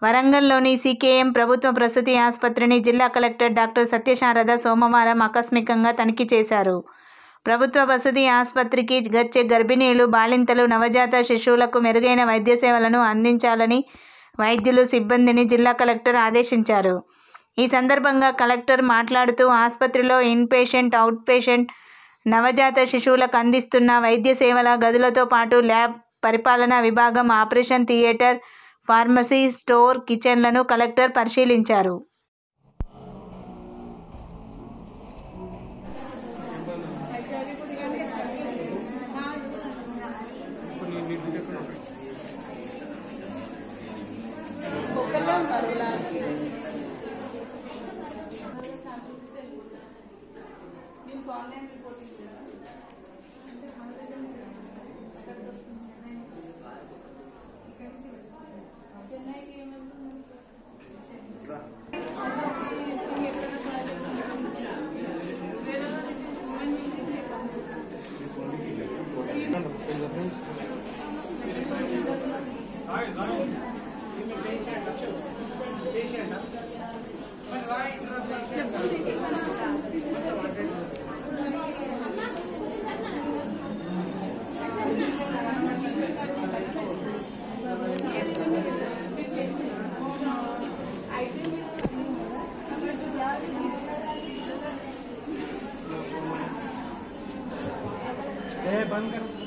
వరంగల్లోని CKM ప్రభుత్వ ప్రసూతి ఆసుపత్రిని జిల్లా కలెక్టర్ డాక్టర్ సత్యశారద సోమవారం ఆకస్మికంగా తనిఖీ చేశారు. ప్రభుత్వ ప్రసూతి ఆసుపత్రికి వచ్చే గర్భిణీలు, బాలింతలు, నవజాత శిశువులకు మెరుగైన వైద్య సేవలను అందించాలని వైద్యులు, సిబ్బందిని జిల్లా కలెక్టర్ ఆదేశించారు. ఈ సందర్భంగా కలెక్టర్ మాట్లాడుతూ ఆసుపత్రిలో ఇన్పేషెంట్, అవుట్పేషెంట్, నవజాత శిశువులకు అందిస్తున్న వైద్య సేవల గదులతో పాటు ల్యాబ్, పరిపాలనా విభాగం, ఆపరేషన్ థియేటర్, ఫార్మసీ, స్టోర్, కిచెన్లను కలెక్టర్ పరిశీలించారు. बंद कर।